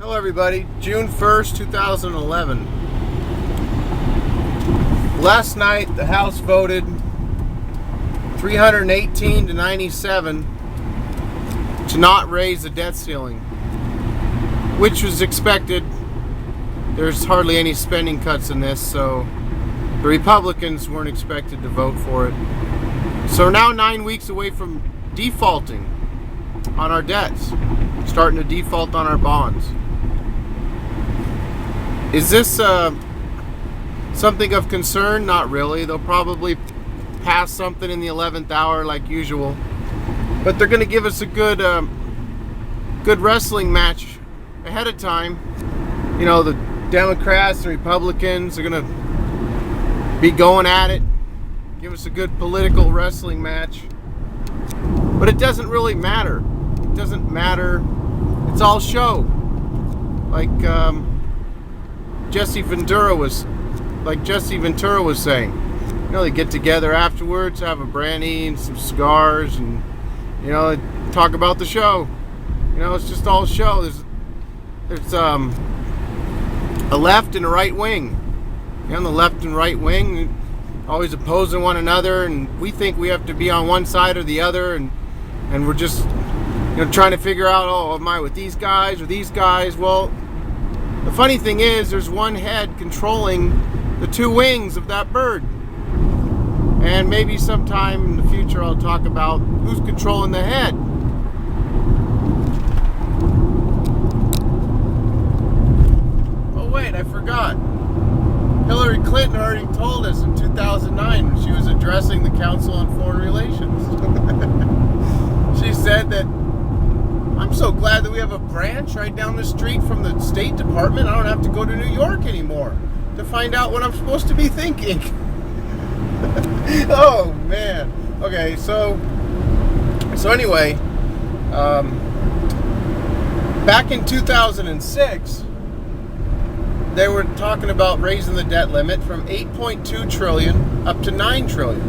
Hello everybody, June 1st, 2011. Last night the House voted 318 to 97 to not raise the debt ceiling, which was expected. There's hardly any spending cuts in this, so the Republicans weren't expected to vote for it. So we're now 9 weeks away from defaulting on our debts, starting to default on our bonds. Is this something of concern? Not really. They'll probably pass something in the 11th hour like usual, but they're going to give us a good wrestling match ahead of time. You know, the Democrats and Republicans are going to be going at it, give us a good political wrestling match, but it doesn't really matter. It doesn't matter. It's all show. Like Jesse Ventura was saying. You know, they get together afterwards, have a brandy and some cigars, and you know, talk about the show. You know, it's just all show. There's a left and a right wing. You know, on the left and right wing, always opposing one another, and we think we have to be on one side or the other, and we're just, you know, trying to figure out, oh, am I with these guys or these guys? Well, the funny thing is, there's one head controlling the two wings of that bird. And maybe sometime in the future I'll talk about who's controlling the head. Oh wait, I forgot. Hillary Clinton already told us in 2009 when she was addressing the Council on Foreign Relations. She said that, I'm so glad that we have a branch right down the street from the State Department. I don't have to go to New York anymore to find out what I'm supposed to be thinking. Oh man. Okay, so anyway, back in 2006, they were talking about raising the debt limit from 8.2 trillion up to 9 trillion,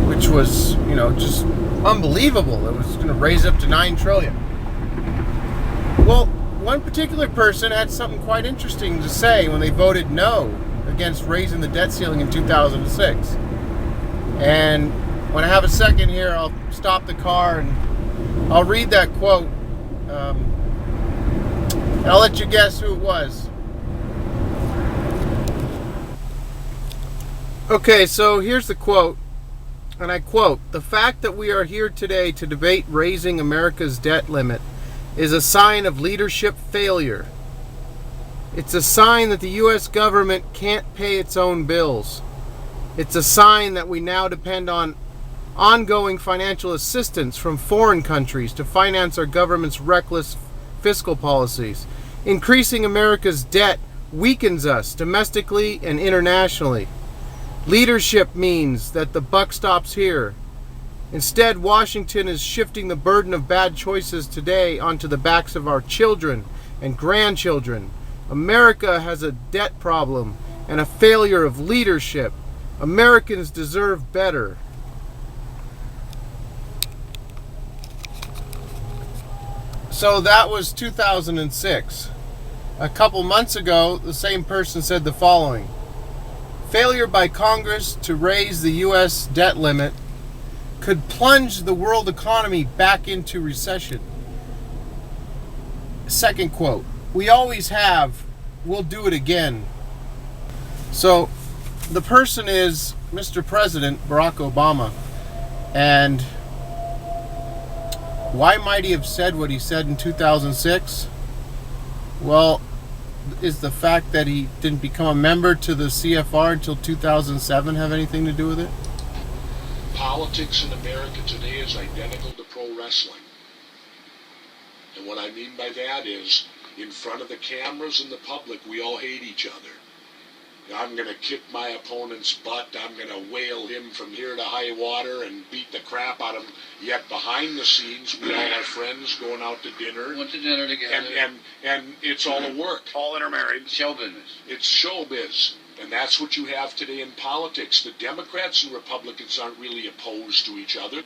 which was, you know, just unbelievable. It was going to raise up to 9 trillion. Well, one particular person had something quite interesting to say when they voted no against raising the debt ceiling in 2006. And when I have a second here, I'll stop the car and I'll read that quote. And I'll let you guess who it was. Okay, so here's the quote. And I quote, "The fact that we are here today to debate raising America's debt limit is a sign of leadership failure. It's a sign that the U.S. government can't pay its own bills. It's a sign that we now depend on ongoing financial assistance from foreign countries to finance our government's reckless fiscal policies. Increasing America's debt weakens us domestically and internationally. Leadership means that the buck stops here. Instead, Washington is shifting the burden of bad choices today onto the backs of our children and grandchildren. America has a debt problem and a failure of leadership. Americans deserve better." So that was 2006. A couple months ago, the same person said the following: "Failure by Congress to raise the U.S. debt limit could plunge the world economy back into recession." Second quote: "We always have. We'll do it again." So the person is Mr. President Barack Obama. And why might he have said what he said in 2006? Well, is the fact that he didn't become a member to the CFR until 2007 have anything to do with it? Politics in America today is identical to pro wrestling. And what I mean by that is, in front of the cameras and the public, we all hate each other. I'm going to kick my opponent's butt. I'm going to whale him from here to high water and beat the crap out of him. Yet behind the scenes, we all are friends going out to dinner. Went to dinner together. And it's all a work. All intermarried. Show business. It's showbiz. And that's what you have today in politics. The Democrats and Republicans aren't really opposed to each other.